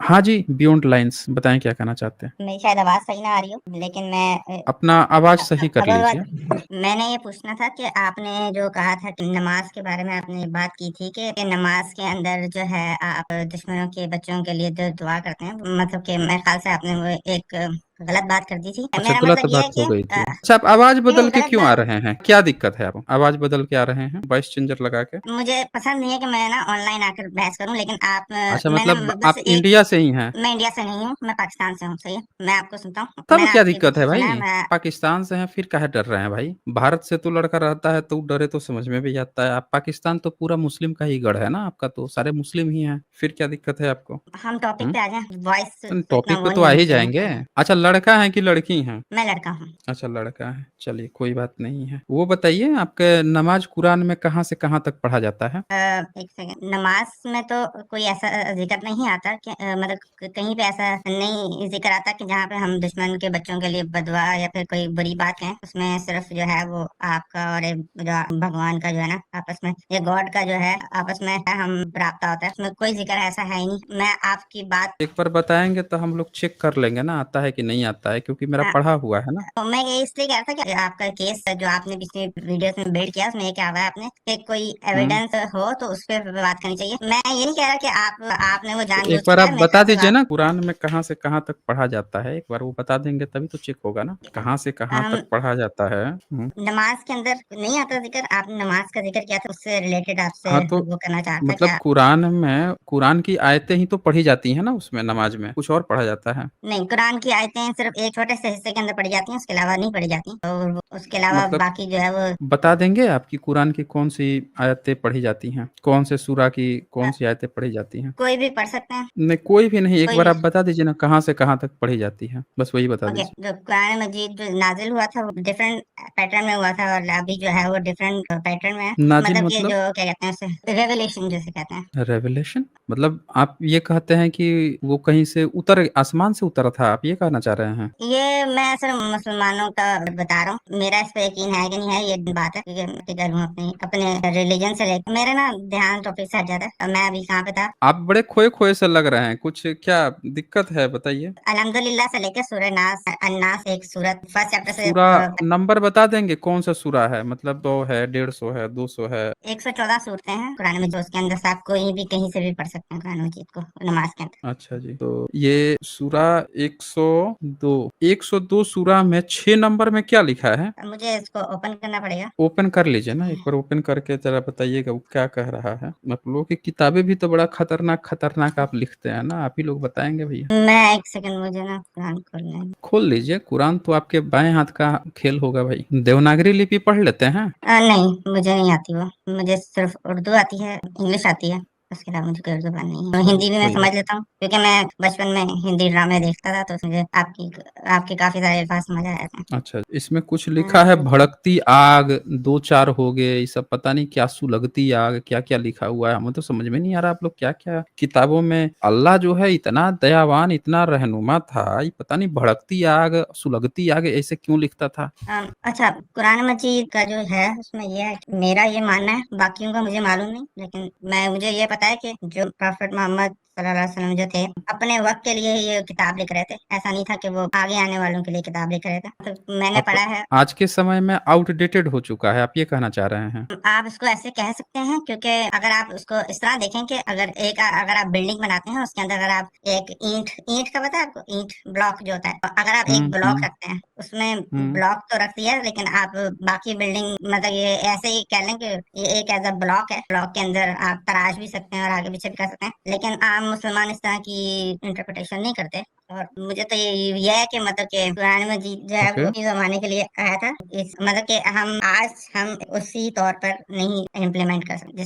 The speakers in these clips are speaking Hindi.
हाँ जी, बियॉन्ड लाइन्स बताएँ क्या कहना चाहते हैं? मेरी शायद आवाज़ सही ना आ रही हो, लेकिन मैं अपना आवाज़ सही कर अब लीजिए। मैंने ये पूछना था कि आपने जो कहा था कि नमाज़ के बारे में आपने बात की थी कि नमाज़ के अंदर जो है आप दुश्मनों के बच्चों के लिए जो दुआ करते हैं, मतलब कि मेरे ख़्याल से आपने वो एक गलत बात कर दी थी। अच्छा, मेरा गलत मतलब ये है बात कि हो गई थी। अच्छा, आप आवाज़ नहीं, बदल के गलत क्यों आ बात रहे हैं? क्या दिक्कत है आपको? आवाज़ बदल के आ रहे हैं वॉइस चेंजर लगा के? मुझे पसंद नहीं है कि मैं ना ऑनलाइन आकर बहस करूँ, लेकिन आप अच्छा, मैंने मतलब बस आप एक इंडिया से ही हैं? मैं इंडिया से नहीं हूँ, मैं पाकिस्तान से हूँ, सही है? मैं आपको सुनता हूँ। तब मैंने क्या आपकी दिक्कत है सुना है, भाई? पाकिस्तान से हैं फिर काहे डर रहे हैं भाई? भारत से तो लड़का रहता है तो डरे तो समझ में भी आता है। आप पाकिस्तान तो पूरा मुस्लिम का ही गढ़ है ना आपका तो सारे मुस्लिम ही हैं। फिर क्या दिक्कत है आपको? हम टॉपिक हुँ? पे आ जाएँ, वॉइस इतना टॉपिक पे वो तो नहीं आ होनी ही चाहिए। जाएँगे। अच्छा, लड़का है कि लड़की हैं? मैं लड़का हूँ। अच्छा, लड़का है। चलिए कोई बात नहीं है। वो बताइए आपके नमाज़ कुरान में कहाँ से कहाँ तक पढ़ा जाता है? एक सेकंड, नमाज़ में तो कोई ऐसा ज़िक्र नहीं आता कि मतलब कहीं पे ऐसा नहीं ज़िक्र आता कि जहाँ पे हम दुश्मन के बच्चों के लिए बदुआ या फिर कोई बुरी बात कहें। उसमें सिर्फ़ जो है वो आपका और एक जो भगवान का जो है ना आपस में, या गॉड का जो है आपस में हम राब्ता होता है। उसमें कोई ज़िक्र ऐसा है ही नहीं। मैं आपकी बात एक बार बताएँगे तो हम लोग चेक कर लेंगे ना आता है कि नहीं आता है क्योंकि मेरा अ पढ़ा हुआ है ना। तो मैं ये इसलिए कह रहा था कि आपका केस जो आपने पिछली वीडियोस में बिल्ड किया उसमें ये क्या हुआ है आपने कि कोई हुँ। एविडेंस हो तो उस पे बात करनी चाहिए। मैं ये नहीं कह रहा कि आपने वो तो जानबूझ एक के बार कहा आप है, मेरे बता ख्याल से दीजिए बात ना कुरान में कहाँ से कहाँ तक पढ़ा जाता है? एक बार वो बता देंगे तभी तो चेक होगा ना, कहाँ से कहाँ हम तक पढ़ा जाता है? हुँ। नमाज के अंदर नहीं आता ज़िक्र, आपने नमाज का ज़िक्र किया था उससे रिलेटेड आपसे हाँ, तो वो करना चाह रहा था मतलब क्या? कुरान में कुरान की आयतें ही तो पढ़ी जाती हैं ना उसमें नमाज़ में, कुछ और पढ़ा जाता है? नहीं, कुरान की आयतें सिर्फ़ एक छोटे से हिस्से के अंदर पढ़ी जाती हैं, उसके अलावा नहीं पढ़ी जाती और उसके अलावा मतलब बाकी जो है वो बता देंगे आपकी कुरान की कौन-सी आयतें पढ़ी जाती हैं? कौन से सूरा की अ, कौन-सी आयतें पढ़ी जाती हैं? कोई भी पढ़ सकते हैं, नहीं, कोई भी नहीं, एक कोई बार भी। आप बता दीजिए ना कहाँ से कहाँ तक पढ़ी जाती है? बस वही बता ओके, दीजिए। जो कुरान मजीद जो नाज़िल हुआ था वो डिफरेंट पैटर्न में हुआ था और अभी जो है वो डिफरेंट पैटर्न में है। नाज़िल मतलब कि मतलब? जो क्या कहते हैं उसे रेवलेशन जिसे कहते हैं। रेवलेशन? मतलब आप ये कहते हैं कि वो कहीं से उतर आसमान से उतरा था, आप ये कहना चाह रहे हैं? ये मैं सिर्फ मुसलमानों का बता रहा हूँ। मेरा इस पे यकीन है कि नहीं है ये बात है, क्योंकि मैं फिगर हूँ अपनी अपने रिलीजन से लेकर। मेरा ना ध्यान टॉपिक से हट जाता है। मैं अभी कहाँ पे था? आप बड़े खोए-खोए से लग रहे हैं, कुछ क्या दिक्कत है बताइए? अल्हम्दुलिल्लाह से लेकर सूरह नास अन्नास एक सूरत फर्स्ट चैप्टर से सूरा नंबर बता देंगे कौन-सा सूरा है? मतलब 100 है, 150 है, 200 है? 114 सूरतें हैं कुरान में, जो उसके अंदर से आप कोई भी कहीं से भी पढ़ सकते हैं कुरान मजीद को नमाज के अंदर। अच्छा जी, तो ये सूरा 102 102 सूरा में 6 नंबर में क्या लिखा है? अब मुझे इसको ओपन करना पड़ेगा। ओपन कर लीजिए ना, एक बार ओपन करके ज़रा बताइएगा वो क्या कह रहा है? आप लोगों की किताबें भी तो बड़ा खतरनाक-खतरनाक आप लिखते हैं ना, आप ही लोग बताएँगे भैया। मैं एक सेकंड, मुझे ना कुरान खोलना है। खोल लीजिए, कुरान तो आपके बाएँ हाथ का खेल होगा भाई। देवनागरी लिपि पढ़ लेते हैं? नहीं, मुझे नहीं आती वो। मुझे सिर्फ़ उर्दू आती है, इंग्लिश आती है। उसके अलावा मुझे कोई उर्दू ज़ुबान नहीं है। और चलिए हिंदी भी मैं कोई समझ बात लेता हूँ, क्योंकि मैं बचपन में हिंदी ड्रामे देखता था, तो मुझे आपके काफ़ी सारे अल्फ़ाज़ समझ आ जाते हैं। अच्छा, इसमें कुछ लिखा है भड़कती आग, 2-4 हो गए, ये सब पता नहीं क्या सुलगती आग, क्या-क्या लिखा हुआ है, हमें तो समझ में नहीं आ रहा आप लोग क्या-क्या किताबों में अल्लाह जो है इतना दयावान, इतना रहनुमा था, ये पता नहीं भड़कती आग, सुलगती आग ऐसे क्यों लिखता था? अच्छा, कुरान मजीद का जो है उसमें ये है कि मेरा ये मानना है, बाकियों का मुझे मालूम नहीं, लेकिन मुझे ये पता है कि जो प्रॉफेट मोहम्मद सल्लल्लाहु अलैहि वसल्लम जो थे, अपने वक़्त के लिए ही ये किताब लिख रहे थे। ऐसा नहीं था कि वो आगे आने वालों के लिए किताब लिख रहे थे। तो मैंने अब पढ़ा है। आज के समय में आउटडेटेड हो चुका है, आप ये कहना चाह रहे हैं? आप इसको ऐसे कह सकते हैं, क्योंकि अगर आप उसको इस तरह देखें कि अगर आप बिल्डिंग बनाते हैं उसके अंदर अगर आप एक ईंट ईंट का पता है आपको, ईंट ब्लॉक जो होता है, तो अगर आप एक हुँ, ब्लॉक हुँ, रखते हैं उसमें हुँ। ब्लॉक तो रख दिया, लेकिन आप बाकी बिल्डिंग मतलब ये ऐसे ही कह लें कि ये एक एज अ ब्लॉक है। ब्लॉक के अंदर आप तराश भी सकते हैं और आगे पीछे भी कर सकते हैं, लेकिन आम मुसलमान इस तरह की इंटरप्रिटेशन नहीं करते। और मुझे तो ये है कि मतलब कि कुरान मजीद जो है ओके। वो उसी ज़माने के लिए आया था। इस मतलब कि हम उसी तौर पर नहीं इम्प्लीमेंट कर सकते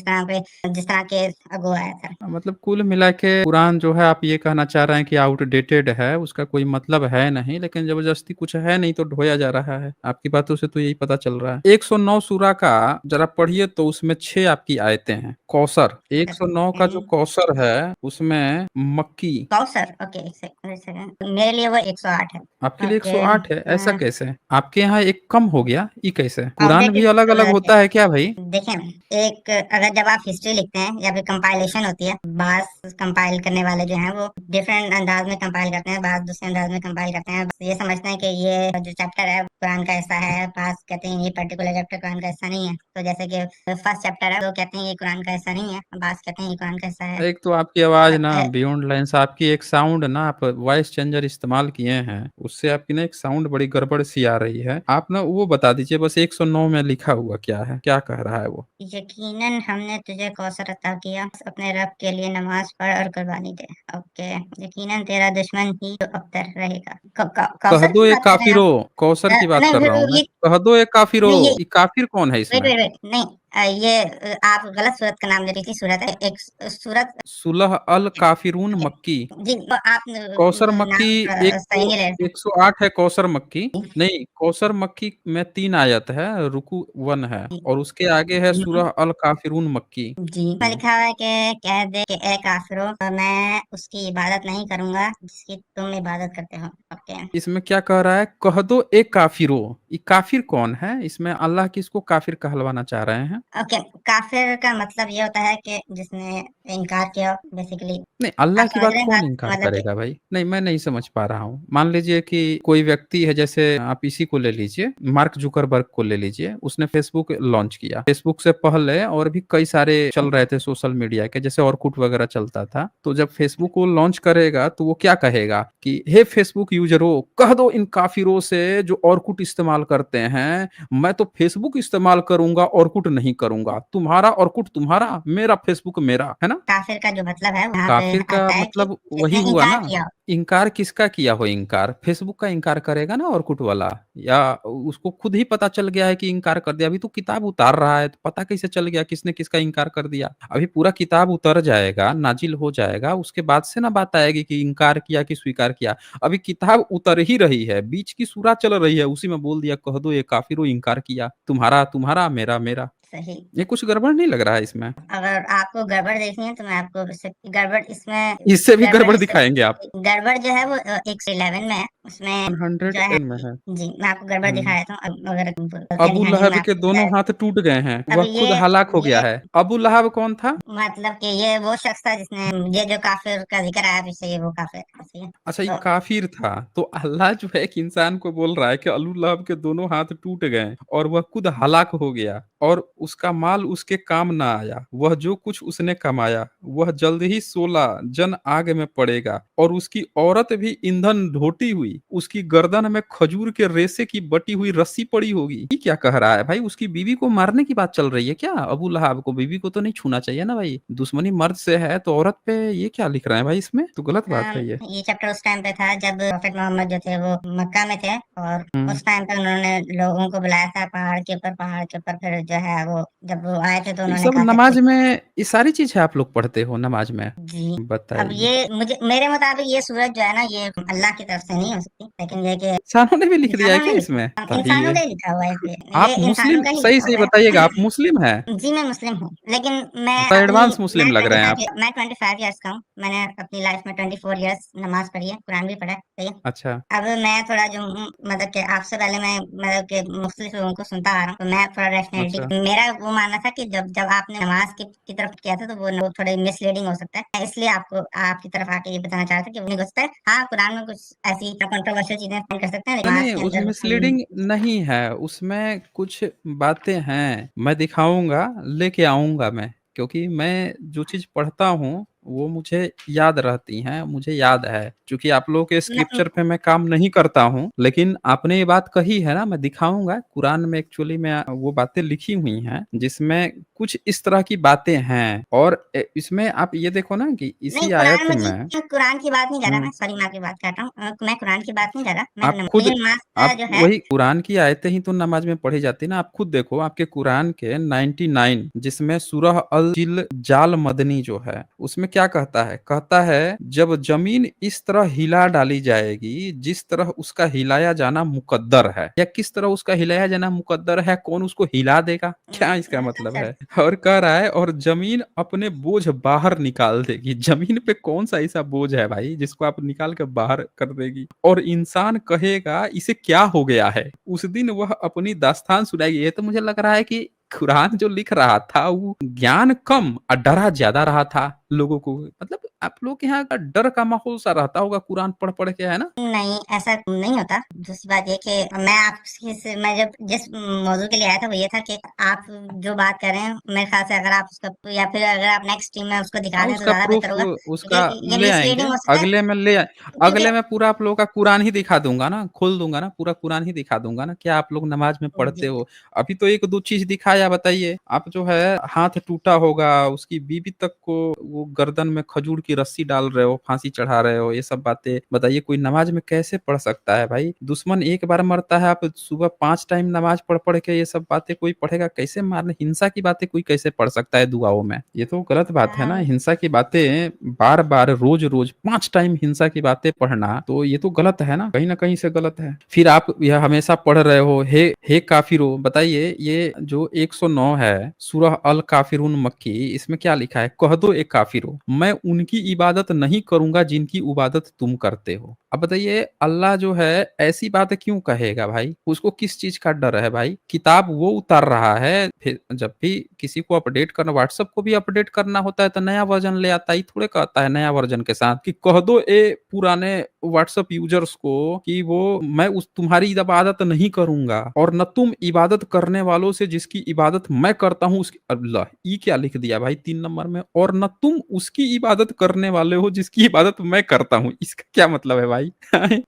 जिस तरह के अगुआ आया था। मतलब कुल मिला के कुरान जो है आप ये कहना चाह रहे हैं कि आउटडेटेड है, उसका कोई मतलब है नहीं, लेकिन ज़बरदस्ती कुछ है नहीं तो ढोया जा रहा है। आपकी बातों से तो यही पता चल रहा है। 109 सूरा का ज़रा पढ़िए तो उसमें 6 आपकी आयतें हैं। कौसर 109 का जो कौसर है उसमें मक्की कौसर, ओके, एक सेकंड, मेरे लिए वो 108 है। आपके लिए ओके। 108 है, ऐसा कैसे? आपके यहाँ एक कम हो गया, ये कैसे? कुरान भी आउटडेटेड अलग-अलग मतलब होता है क्या भाई? देखें, एक अगर जब आप हिस्ट्री लिखते हैं या फिर कंपाइलेशन होती है, बास कंपाइल करने वाले जो हैं वो डिफरेंट अंदाज में कंपाइल करते हैं, बास दूसरे अंदाज में कंपाइल करते हैं। ये समझते हैं कि ये जो चैप्टर है कुरान का हिस्सा है, बास कहते हैं ये पर्टिकुलर चैप्टर कुरान का हिस्सा नहीं है। तो जैसे कि फर्स्ट चैप्टर है, वो कहते हैं ये कुरान का हिस्सा नहीं है, बास कहते हैं ये कुरान का हिस्सा है। एक तो आपकी आवाज़ ना अ, बियॉन्ड लाइन्स, आपकी एक साउंड ना, आप वॉइस चेंजर इस्तेमाल किए हैं, उससे आपकी ना एक साउंड बड़ी गड़बड़ सी आ रही है। आप ना वो बता दीजिए बस 109 में लिखा हुआ क्या है? क्या कह रहा है वो? यकीनन हमने तुझे कौसर अता किया, अपने रब के लिए नमाज पढ़ और कुर्बानी दे। ओके। यकीनन तेरा दुश्मन ही तो अबतर रहेगा। कह कौसर दो की ये बात कर रहे हैं काफिरो, आप? कौसर की बात नहीं, कर रहा हूँ मैं। ये कह दो ये काफिरो, नहीं, ये ये काफिर कौन है वेट इसमें? वेट वेट नहीं, ये आप गलत सूरत का नाम ले रही थी। सूरत है एक सूरत। सुलह अल काफिरून मक्की। जी, तो आप कौसर मक्की नाम सही नहीं ले रहे 108 है कौसर मक्की। थे। नहीं, कौसर मक्की में 3 आयत है, रुकू 1 है, और उसके आगे है जी, सूरह अल काफिरून मक्की। जी में लिखा हुआ है कि कह दे कि ए काफिरो, मैं उसकी इबादत नहीं करूंगा जिसकी तुम इबादत करते हो। ओके। इसमें क्या कह रहा है? कह दो एक काफिरो। ये काफिर कौन है? इसमें अल्लाह किसको काफिर कहलवाना चाह रहे हैं? ओके, काफिर का मतलब ये होता है कि जिसने इनकार किया बेसिकली। नहीं, अल्लाह आप की समझ बात रहे हैं कौन बात, इनकार मतलब कि करेगा भाई? नहीं, मैं नहीं समझ पा रहा हूँ। मान लीजिए कि कोई व्यक्ति है, जैसे आप इसी को ले लीजिए, मार्क जुकरबर्ग को ले लीजिए, उसने फेसबुक लॉन्च किया। फेसबुक से पहले और भी कई सारे चल रहे थे सोशल मीडिया के, जैसे ऑरकुट वगैरह चलता था। तो जब फेसबुक को लॉन्च करेगा तो वो क्या कहेगा कि हे फेसबुक यूजरों, कह दो इन काफिरों से जो ऑरकुट इस्तेमाल करते हैं, मैं तो फेसबुक इस्तेमाल करूंगा, ऑरकुट नहीं करूंगा। तुम्हारा ऑरकुट तुम्हारा, मेरा फेसबुक मेरा, है ना? काफिर का जो मतलब है यहाँ पे काफिर का आता है कि मतलब वही जिसने हुआ इनकार ना। किया। इनकार किसका किया हो? इनकार फेसबुक का इनकार करेगा ना ऑरकुट वाला, या उसको खुद ही पता चल गया है कि इनकार कर दिया? अभी तो किताब उतार रहा है, तो पता कैसे चल गया किसने किसका इनकार कर दिया? अभी पूरा किताब उतर जाएगा, नाजिल हो जाएगा, उसके बाद से ना बात आएगी कि इनकार किया कि स्वीकार किया। अभी किताब उतर ही रही है, बीच की सूरत चल रही है, उसी में बोल दिया कह दो ये काफिरो, इनकार किया, तुम्हारा तुम्हारा, मेरा मेरा। सही। ये कुछ गड़बड़ नहीं लग रहा है इसमें? अगर आपको गड़बड़ देखनी है तो मैं आपको गड़बड़ इसमें, इससे भी गड़बड़ गड़बड़ इस दिखाएंगे आप? गड़बड़ जो है वो 111 में है उसमें जो है। 110 में है। जी, मैं आपको गड़बड़ दिखा हम्म। देता हूँ। अगर गलतियां अबू दिखानी है तो लहब मैं के आपको दोनों हाथ टूट गए हैं, अब वह खुद हलाक हो गया ये है। अबू लहब कौन था? मतलब कि ये वो शख्स था जिसने ये जो काफिर का जिक्र आया पीछे, ये वो काफिर सही है। अच्छा, ये तो काफिर था। तो अल्लाह जो है एक इंसान को बोल रहा है कि अबू लहब के दोनों हाथ टूट गए और वह खुद हलाक हो गया, और उसका माल उसके काम ना आया। वह जो कुछ उसने कमाया वह जल्द ही 16 जन आग में पड़ेगा, और उसकी औरत भी ईंधन ढोती हुई, उसकी गर्दन में खजूर के रेशे की बटी हुई रस्सी पड़ी होगी। ये क्या कह रहा है भाई? उसकी बीवी को मारने की बात चल रही है क्या? अबू लहाब को, बीवी को तो नहीं छूना चाहिए ना भाई, दुश्मनी मर्द से है तो औरत पे ये क्या लिख रहे हैं भाई? इसमें तो गलत बात है ये। ये चैप्टर उस टाइम पे था जब प्रॉफेट मोहम्मद जो थे वो मक्का में थे, और हम्म। उस टाइम पे उन्होंने लोगों को बुलाया था पहाड़ के ऊपर। पहाड़ के ऊपर फिर जो है वो जब वो आए थे तो ये उन्होंने सब कहा था नमाज कि में, ये सारी चीजें आप लोग पढ़ते हो नमाज में? जी। अब बताइए। ये मुझे मेरे मुताबिक ये सूरज जो है ना, ये अल्लाह की तरफ से नहीं हो सकती, लेकिन ये कि इंसानों ने भी लिख दिया है इंसानों ने क्या इसमें? इंसानों बताइए। का ही लिखा हुआ है ये आप इंसानों मुस्लिम, का ही सही लिखा सही हुआ है। बताइएगा, आप मुस्लिम हैं? जी, मैं मुस्लिम हूँ, लेकिन मैं मतलब अपनी एडवांस मुस्लिम लग रहे हैं आप। मैं 25 ईयर्स का हूँ। मैंने अपनी लाइफ में 24 ईयर्स नमाज पढ़ी है, कुरान भी पढ़ा है, सही है। अच्छा। अब मैं थोड़ा जो हूँ, मतलब कि आपसे पहले मैं मतलब कि मुख्तलिफ लोगों को सुनता आ रहा हूँ, तो मैं थोड़ा अच्छा। रैशनैलिटी, मेरा वो मानना था कि जब जब आपने नमाज की तरफ किया था तो वो थोड़ा मिसलीडिंग हो सकता है। मैं इसलिए आपको आपकी तरफ आके ये बताना चाह रहा था कि वो नहीं हो सकता है। हाँ, कुरान में कुछ ऐसी कंट्रोवर्शियल चीजें find कर सकते हैं, लेकिन नमाज नहीं, के उस अंदर मिसलीडिंग नहीं है, उसमें कुछ बातें हैं, मैं दिखाऊंगा, लेके आऊंगा मैं, क्योंकि मैं जो चीज पढ़ता हूँ वो मुझे याद रहती हैं, मुझे याद है। क्योंकि आप लोगों के मैं, स्क्रिप्चर पे मैं काम नहीं करता हूँ, लेकिन आपने ये बात कही है ना, मैं दिखाऊंगा। कुरान में एक्चुअली में वो बातें लिखी हुई हैं जिसमें कुछ इस तरह की बातें हैं, और इसमें आप ये देखो ना कि नहीं, इसी कुरान आयत में जी, में। मैं कुरान की बात नहीं कर रहा, हम्म। मैं सॉरी, मैं आपकी बात कर रहा हूँ। मैं कुरान की बात नहीं कर रहा, मैं आप खुद, लेकिन नमाज का आप जो है। वही कुरान की आयतें ही तो नमाज में पढ़ी जाती है ना। आप खुद देखो, आपके कुरान के 99, जिसमें सूरह अल जिल जाल मदनी जो है, उसमें क्या कहता है जब जमीन इस तरह हिला डाली जाएगी जिस तरह उसका हिलाया जाना मुकद्दर है, या किस तरह उसका हिलाया जाना मुकद्दर है, कौन उसको हिला देगा, क्या इसका मतलब सर है। और कह रहा है और जमीन अपने बोझ बाहर निकाल देगी। जमीन पे कौन सा ऐसा बोझ है भाई जिसको आप निकाल के बाहर कर देगी। और इंसान कहेगा इसे क्या हो गया है, उस दिन वह अपनी दास्तान सुनाएगी। ये तो मुझे लग रहा है कि कुरान जो लिख रहा था वो ज्ञान कम और डरा ज्यादा रहा था लोगों को। मतलब आप लोग के यहाँ का डर का माहौल सा रहता होगा कुरान पढ़ पढ़ के, है ना। नहीं, ऐसा नहीं होता। दूसरी बात ये कि मैं जब जिस मौजू के लिए आया था वो ये था कि आप जो बात कर रहे हैं, मेरे ख्याल से अगर आप उसका या फिर अगर आप नेक्स्ट टीम में उसको दिखा हाँ, दें तो उसका ज्यादा प्रूफ बेहतर होगा, उसका क्योंकि ये ले मिसलीडिंग आएंगे। हो सकता है। क्योंकि अगले में पूरा आप लोगों का कुरान ही दिखा दूंगा ना, खोल दूंगा ना, पूरा कुरान ही दिखा दूंगा ना, क्या आप लोग नमाज में पढ़ते जी हो। अभी तो एक दो चीज दिखाया, बताइए। आप जो है हाथ टूटा होगा, उसकी बीवी तक को वो गर्दन में खजूर की रस्सी डाल रहे हो, फांसी चढ़ा रहे हो, ये सब बातें बताइए कोई नमाज में कैसे पढ़ सकता है भाई। दुश्मन एक बार मरता है, आप सुबह 5 टाइम नमाज पढ़ पढ़ के ये सब बातें कोई पढ़ेगा कैसे। मारने हिंसा की बातें कोई कैसे पढ़ सकता है दुआओं में, ये तो गलत बात है ना। हिंसा की बातें बार बार रोज रोज 5 टाइम हिंसा की बातें पढ़ना, तो ये तो गलत है ना कहीं से गलत है। फिर आप यह हमेशा पढ़ रहे हो हे काफिरो। बताइए ये जो 109 है सूरह अल काफिरून मक्की, इसमें क्या लिखा है। कह दो ए काफिरो मैं उनकी इबादत नहीं करूंगा जिनकी इबादत तुम करते हो। अब बताइए अल्लाह जो है ऐसी बात क्यों कहेगा भाई, उसको किस चीज का डर है भाई। किताब वो उतार रहा है, फिर जब भी किसी को अपडेट करना, व्हाट्सएप को भी अपडेट करना होता है तो नया वर्जन ले आता ही थोड़े कहता है नया वर्जन के साथ कि कह दो ए पुराने व्हाट्सएप यूजर्स को कि वो मैं उस तुम्हारी इबादत नहीं करूंगा और न तुम इबादत करने वालों से जिसकी इबादत मैं करता हूं उसकी। अल्लाह ई क्या लिख दिया भाई 3 नंबर में, और न तुम उसकी इबादत करने वाले हो जिसकी इबादत मैं करता हूं, इसका क्या मतलब है भाई।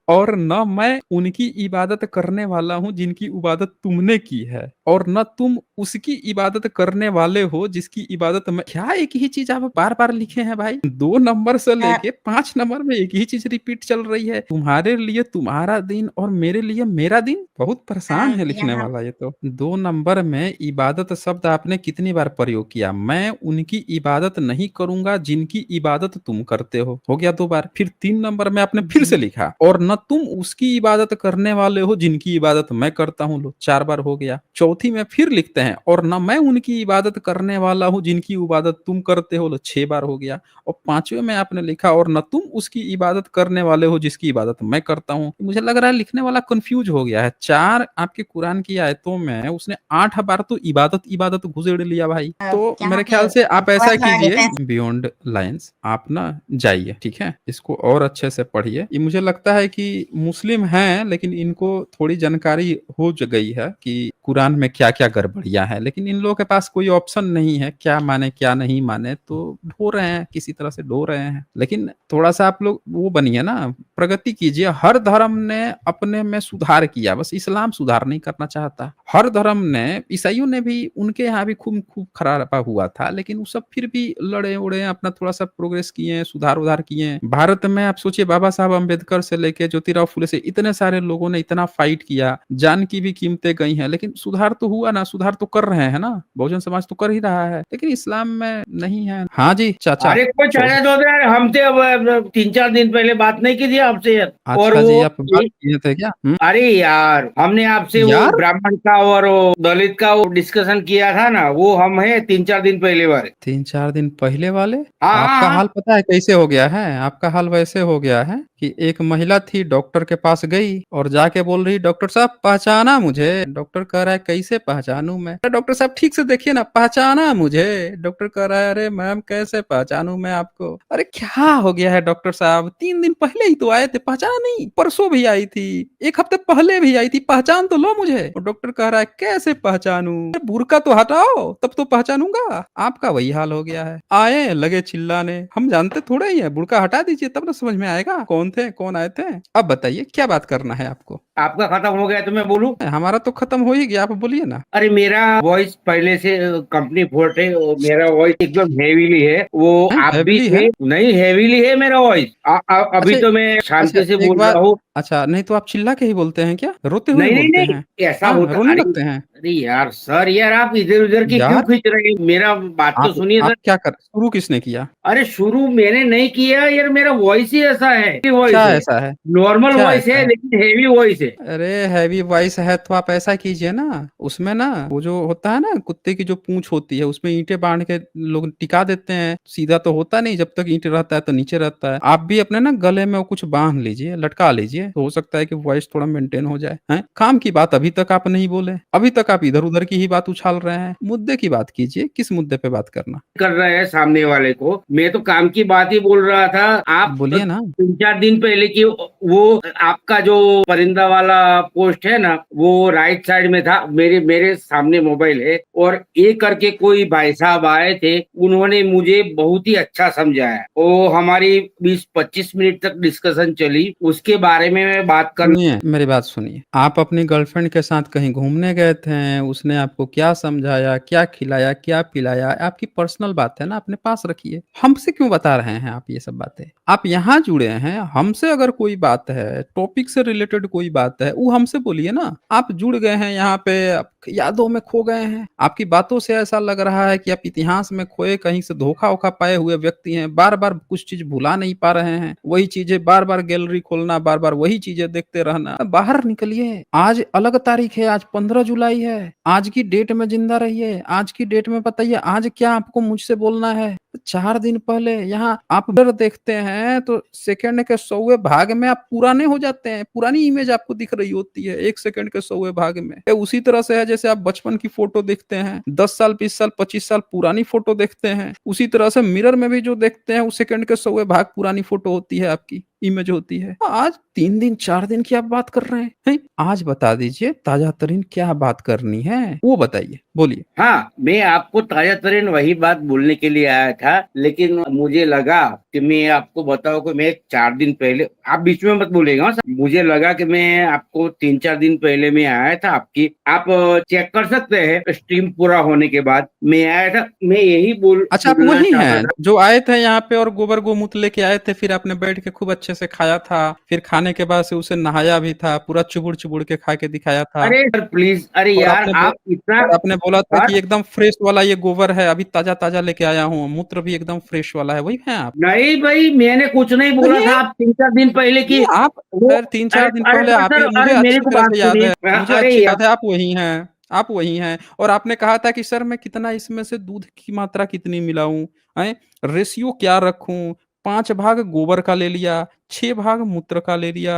और न मैं उनकी इबादत करने वाला हूं जिनकी इबादत तुमने की है, और न तुम उसकी इबादत करने वाले हो जिसकी इबादत में। क्या एक ही चीज आप बार बार लिखे हैं भाई, 2 नंबर से सर। लेके 5 नंबर में एक ही चीज रिपीट चल रही है। तुम्हारे लिए तुम्हारा दिन और मेरे लिए मेरा दिन। बहुत परेशान है लिखने यहाँ वाला ये तो। 2 नंबर में इबादत शब्द आपने कितनी बार प्रयोग किया। मैं उनकी इबादत नहीं करूंगा जिनकी इबादत तुम करते हो गया 2 बार। फिर 3 नंबर में आपने फिर से जी लिखा और न तुम उसकी इबादत करने वाले हो जिनकी इबादत मैं करता हूं, लो 4 बार हो गया। चौथी में फिर लिखते हैं और न मैं उनकी इबादत करने वाला हूं जिनकी इबादत तुम करते हो, लो 6 बार हो गया। और 5वें में आपने लिखा और न तुम उसकी इबादत करने वाले हो जिसकी इबादत मैं करता हूं। मुझे लग रहा है लिखने वाला कंफ्यूज हो गया है। 4 आपके कुरान की आयतों में उसने 8 बार तो इबादत इबादत घुसेड़ लिया भाई। तो यहाँ मेरे पे ख्याल से आप थोड़ा ऐसा थोड़ा कीजिए, डिफरेंस। बियॉन्ड लाइंस आप ना जाइए, ठीक है, इसको और अच्छे से पढ़िए। ये मुझे लगता है कि मुस्लिम हैं लेकिन इनको थोड़ी जानकारी हो गई है कि कुरान में क्या क्या गड़बड़ियां हैं, लेकिन इन लोगों के पास कोई ऑप्शन नहीं है क्या माने क्या नहीं माने, तो ढो रहे हैं, किसी तरह से ढो रहे हैं। लेकिन थोड़ा सा आप लोग वो बनिए ना, प्रगति कीजिए। हर धर्म ने अपने में सुधार किया, बस इस्लाम सुधार नहीं करना चाहता। हर धर्म ने, ईसाइयों ने भी, उनके यहाँ भी खूब खूब खराबा हुआ था, लेकिन वो सब फिर भी लड़े उड़े, अपना थोड़ा सा प्रोग्रेस किए, सुधार उधार किए। भारत में आप सोचिए बाबा साहब अम्बेडकर से लेके ज्योतिराव फुले से इतने सारे लोगों ने इतना फाइट किया, जान की भी कीमतें गई हैं, लेकिन सुधार तो हुआ ना, सुधार तो कर रहे हैं ना, बहुजन समाज तो कर ही रहा है, लेकिन इस्लाम में नहीं है। हाँ जी चाचा। अरे कोई चाचा तो यार, हम थे अब 3-4 दिन पहले बात नहीं की थी आपसे यार। और अच्छा जी, वो आप बात किए थे क्या। अरे यार, हमने आपसे वो यार ब्राह्मण का और वो दलित का वो डिस्कशन किया था ना, वो हम है 3-4 दिन पहले वाले। 3-4 दिन पहले वाले। हाँ हाँ आपका हाँ। हाल पता है कैसे हो गया है। आपका हाल वैसे हो गया है कि एक महिला थी, डॉक्टर के पास गई और जाके बोल रही डॉक्टर साहब पहचाना मुझे। डॉक्टर कह रहा है कैसे पहचानूं मैं। अरे डॉक्टर साहब ठीक से देखिए ना, पहचाना मुझे। डॉक्टर कह रहा है अरे मैम कैसे पहचानूं मैं आपको। अरे क्या हो गया है डॉक्टर साहब, 3 दिन पहले ही तो आए थे, पहचाना नहीं। परसों भी आई थी, 1 हफ्ते पहले भी आई थी, पहचान तो लो मुझे। और डॉक्टर कह रहा है कैसे पहचानूं, बुर्का तो हटाओ तब तो पहचानूंगा। आपका वही हाल हो गया है। आए लगे चिल्लाने, हम जानते थोड़े ही है, बुर्का हटा दीजिए तब ना समझ में आएगा कौन थे कौन आए थे। अब बताइए क्या बात करना है आपको। आपका खत्म हो गया तो मैं बोलूं? हमारा तो खत्म हो ही गया, आप बोलिए ना। अरे मेरा वॉइस पहले से कंपनी फोर्ट है, मेरा वॉइस एकदम हेवीली है। वो आप भी हैविली है। थे नहीं, हेवीली है मेरा वॉइस। अभी अच्छा तो मैं अच्छा, शांति से एक बोल बात रहा हूँ। अच्छा, नहीं तो आप चिल्ला के ही बोलते हैं क्या? रोते हुए नहीं नहीं बोलते हैं? नहीं, ऐसा हाँ, होता, रोने अरे लगते हैं? अरे यार सर, यार आप इधर उधर की क्यों यार, खींच रहे हैं, मेरा बात तो सुनिए आप सर। क्या कर शुरू किसने किया? अरे शुरू मैंने नहीं किया यार, मेरा वॉइस ही ऐसा है, वॉइस क्या है, ऐसा है? नॉर्मल क्या वॉइस ऐसा है है? लेकिन हेवी वॉइस है। अरे हैवी वॉइस है तो आप ऐसा कीजिए ना, उसमें ना वो जो होता है ना कुत्ते की जो पूंछ होती है उसमें ईंटें बांध के लोग टिका देते हैं, सीधा तो होता नहीं, जब तक ईंट रहता है तो नीचे रहता है। आप भी अपने ना गले में वो कुछ बांध लीजिए, लटका लीजिए, तो हो सकता है कि वॉइस थोड़ा मेंटेन हो जाए। हैं, काम की बात अभी तक आप नहीं बोले, अभी तक आप इधर उधर की ही बात उछाल रहे हैं। मुद्दे की बात कीजिए, किस मुद्दे पे बात करना? कर रहे हैं सामने वाले को, मैं तो काम की बात ही बोल रहा था। आप बोलिए ना। 3-4 दिन पहले की वो आपका जो परिंदा वाला पोस्ट है ना, वो राइट साइड में था, मेरे मेरे सामने मोबाइल है, और ये करके कोई भाई साहब आए थे, उन्होंने मुझे बहुत ही अच्छा समझाया। वो हमारी 20-25 मिनट तक डिस्कशन चली, उसके बारे में मैं बात कर। सुनिए, मेरी बात सुनिए। आप अपनी गर्लफ्रेंड के साथ कहीं घूमने गए थे, उसने आपको क्या समझाया, क्या खिलाया, क्या पिलाया, आपकी पर्सनल बात है ना, अपने पास रखिए। हमसे क्यों बता रहे हैं आप ये सब बातें? आप यहाँ जुड़े हैं, हमसे अगर कोई बात है, टॉपिक से रिलेटेड कोई बात है, वो हमसे बोलिए ना। आप जुड़ गए हैं यहाँ पे, आप यादों में खो गए हैं। आपकी बातों से ऐसा लग रहा है कि आप इतिहास में खोए, कहीं से धोखा-वोखा पाए हुए व्यक्ति हैं। बार-बार कुछ चीज़ भुला नहीं पा रहे हैं। वही चीज़ें बार-बार गैलरी खोलना, बार-बार वही चीज़ें देखते रहना। बाहर निकलिए। आज अलग तारीख है, आज 15 जुलाई है। आज की डेट में जिंदा रहिए। आज की डेट में बताइए आज क्या आपको मुझसे बोलना है? 4 दिन पहले यहाँ आप उधर देखते हैं तो सेकंड के 100वें भाग में आप पुराने हो जाते हैं। पुरानी इमेज आपको दिख रही होती है 1 सेकंड के 100वें भाग में। ये उसी तरह से है जैसे आप बचपन की फोटो देखते हैं, 10 साल, 20 साल, 25 साल पुरानी फोटो देखते हैं। उसी तरह से मिरर में भी जो देखते हैं उस सेकंड के 100वें भाग पुरानी फोटो होती है आपकी, इमेज होती है। आज 3 दिन, 4 दिन की आप बात कर रहे हैं? हैं? आज बता दीजिए ताजा तरीन क्या बात करनी है? वो बताइए, बोलिए। हाँ, मैं आपको ताजा तरीन वही बात बोलने के लिए आया था, लेकिन मुझे लगा कि मैं आपको बताऊं कि मैं 4 दिन पहले, आप बीच में मत बोलेगा, हाँ सर। मुझे लगा कि मैं आपको 3-4 दिन पहले मैं आया था आपकी, आप चेक कर सकते हैं स्ट्रीम पूरा होने के बाद मैं आया था, मैं यही अच्छा, आप बोलना वही चाहता हैं था। जो आए थे यहाँ पे और गोबर गोमूत्र लेके आए थे, फिर आपने बैठ के खूब अच्छे से खाया था, फिर खाने के बाद से उसे नहाया भी था, पूरा चुबुड़-चुबुड़ के खा के दिखाया था। अरे सर प्लीज, अरे और यार आप इतना, और आपने बोला था सर कि एकदम फ्रेश वाला ये गोबर है, अभी ताज़ा-ताज़ा लेके आया हूँ, मूत्र भी एकदम फ्रेश वाला है, वही हैं आप? नहीं भाई, मैंने कुछ नहीं बोला वही था, हैं? आप 3-4 दिन पहले की नहीं, आप वो। सर अरे 3-4 दिन अरे पहले पर आप सर, ही, मुझे अरे मेरी अच्छी को तरह बात से याद सुनिए। है, मुझे अरे अच्छी यार, याद है आप वही हैं, आप वही हैं। और आपने कहा था कि सर मैं कितना इसमें से दूध की मात्रा कितनी मिलाऊँ, हैं? रेशियो क्या रखूँ? 5 भाग गोबर का ले लिया, 6 भाग मूत्र का ले लिया,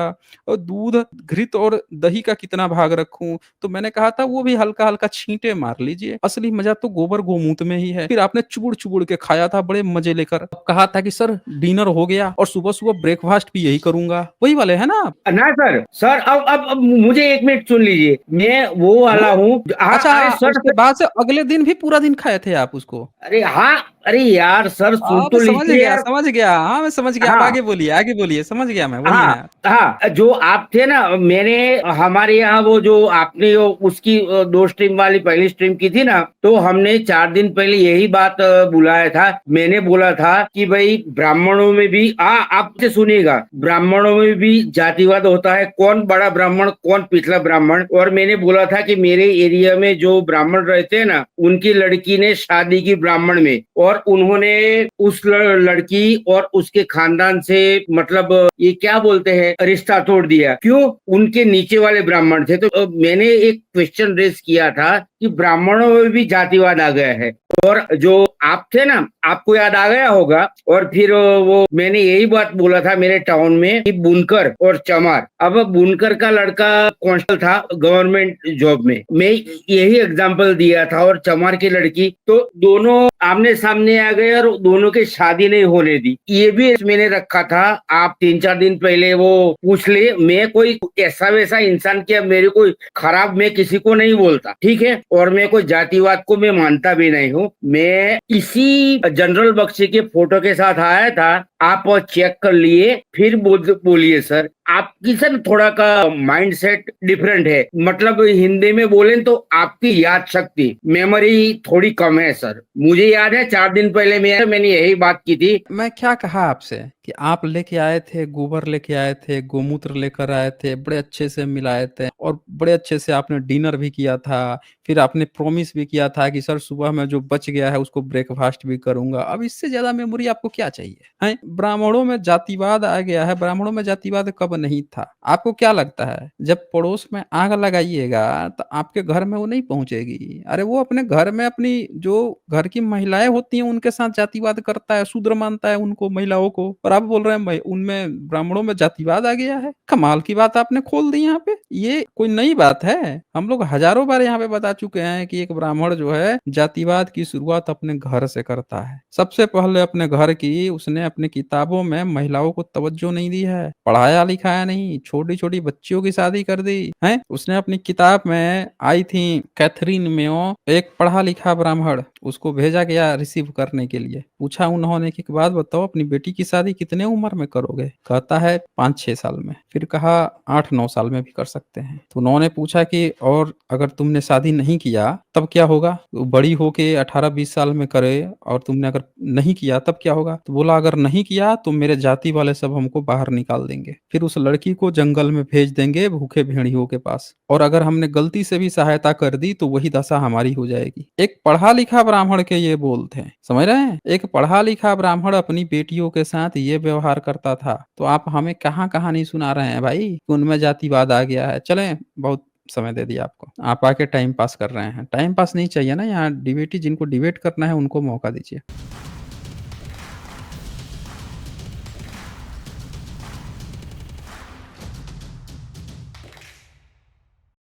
और दूध, घृत और दही का कितना भाग रखूँ? तो मैंने कहा था वो भी हल्का-हल्का छींटे मार लीजिए, असली मज़ा तो गोबर गोमूत्र में ही है। फिर आपने चुबुड़-चुबुड़ के खाया था बड़े मज़े लेकर। कहा था कि सर डिनर हो गया और सुबह-सुबह ब्रेकफ़ास्ट भी यही करूँगा। वही वाले हैं ना आप? ना सर, सर अब मुझे 1 मिनट सुन लीजिए, मैं वो वाला हाँ? हूँ। हाँ, अरे अच्छा, सर उसके बाद से अगले दिन भी पूरा दिन खाए थे आप उसको? अरे हाँ, अरे यार सर सुन हाँ, तो मैं समझ लीजिए गया, यार। समझ गया। हाँ, मैं समझ गया। आप हाँ आगे बोलिए, समझ गया मैं, वही हाँ हैं आप। हाँ, जो आप थे ना, मैंने हमारे यहाँ वो जो आपने वो उसकी 2 स्ट्रीम वाली पहली स्ट्रीम की थी ना, तो हमने 4 दिन पहले यही बात बुलाया था। मैंने बोला था कि भाई ब्राह्मणों में भी, हाँ आप से सुनिएगा, ब्राह्मणों में भी जातिवाद होता है, कौन बड़ा ब्राह्मण कौन पिछला ब्राह्मण। और मैंने बोला था कि मेरे एरिया में जो ब्राह्मण रहते हैं ना, उनकी लड़की ने शादी की ब्राह्मण में, और उन्होंने उस लड़की और उसके खानदान से, मतलब ये क्या बोलते हैं, रिश्ता तोड़ दिया। क्यों? उनके नीचे वाले ब्राह्मण थे। तो मैंने एक क्वेश्चन रेज किया था कि ब्राह्मणों में भी जातिवाद आ गया है। और जो आप थे ना, आपको याद आ गया होगा। और फिर वो मैंने यही बात बोला था मेरे टाउन में कि बुनकर और चमार, अब बुनकर का लड़का कांस्टेबल था गवर्नमेंट जॉब में, मैं यही एग्जांपल दिया था, और चमार की लड़की, तो दोनों आमने सामने आ गए और दोनों की शादी नहीं होने दी। ये भी मैंने रखा था, आप 3-4 दिन पहले वो पूछ ले। मैं कोई ऐसा वैसा इंसान क्या, मेरे को खराब मैं किसी को नहीं बोलता, ठीक है, और मैं कोई जातिवाद को मैं मानता भी नहीं हूँ। मैं इसी जनरल बख्शी के फोटो के साथ आया था आप चेक कर लिए फिर बोलिए सर। आपकी सर थोड़ा का माइंड सेट डिफरेंट है, मतलब हिंदी में बोले तो आपकी याद शक्ति मेमोरी थोड़ी कम है सर। मुझे याद है 4 दिन पहले मैंने यही बात की थी। मैं क्या कहा आपसे कि आप लेके आए थे, गोबर लेके आए थे, गोमूत्र लेकर आए थे, बड़े अच्छे से मिलाए थे और बड़े अच्छे से आपने डिनर भी किया था। फिर आपने प्रॉमिस भी किया था कि सर सुबह में जो बच गया है उसको ब्रेकफास्ट भी करूँगा। अब इससे ज़्यादा मेमोरी आपको क्या चाहिए? हैं? ब्राह्मणों में जातिवाद आ गया है, ब्राह्मणों में जातिवाद कब नहीं था? आपको क्या लगता है जब पड़ोस में आग लगाइएगा तो आपके घर में वो नहीं पहुँचेगी? अरे वो अपने घर में अपनी जो घर की महिलाएँ होती हैं उनके साथ जातिवाद करता है, शूद्र मानता है उनको, महिलाओं को। और आप बोल रहे हैं महि उनमें ब्राह्मणों में जातिवाद आ गया है? कमाल की बात आपने खोल दी यहाँ पे। ये कोई नई बात है? हम लोग हज़ारों बार यहाँ पे बता चुके हैं कि एक ब्राह्मण जो है जातिवाद की शुरुआत अपने घर से करता है। सबसे पहले अपने घर की उसने अपनी किताबों में महिलाओं को तवज्जो नहीं दी है, पढ़ाया-लिखाया नहीं, छोटी-छोटी बच्चियों की शादी कर दी, हैं? उसने अपनी किताब में आई थी कैथरीन मेयो, एक पढ़ा-लिखा ब्राह्मण, उसको भेजा गया रिसीव करने के लिए। पूछा उन्होंने कि एक बात बताओ अपनी बेटी की शादी कितने उम्र में करोगे? कहता है 5-6 साल में। फिर कहा 8-9 साल में भी कर सकते हैं। तो उन्होंने पूछा कि और अगर तुमने शादी नहीं किया तब क्या होगा? वो बड़ी होके 18-20 साल में करे और तुमने अगर नहीं किया तब क्या होगा? तो बोला अगर नहीं किया तो मेरे जाति वाले सब हमको बाहर निकाल देंगे। फिर उस लड़की को जंगल में भेज देंगे भूखे भेड़ियों के पास। और अगर हमने गलती से भी सहायता कर दी तो वही दशा हमारी हो जाएगी। एक पढ़ा-लिखा ब्राह्मण के ये बोल थे। समझ रहे हैं? एक पढ़ा-लिखा ब्राह्मण अपनी बेटियों के साथ ये व्यवहार करता था। तो आप हमें कहाँ कहानी सुना रहे हैं भाई? कि उनमें जातिवाद आ गया है। चलें बहुत समय दे दिया आपको। आप आके टाइम पास कर रहे हैं। टाइम पास नहीं चाहिए ना यहाँ डिबेटी जिनको डिबेट करना है उनको मौका दीजिए।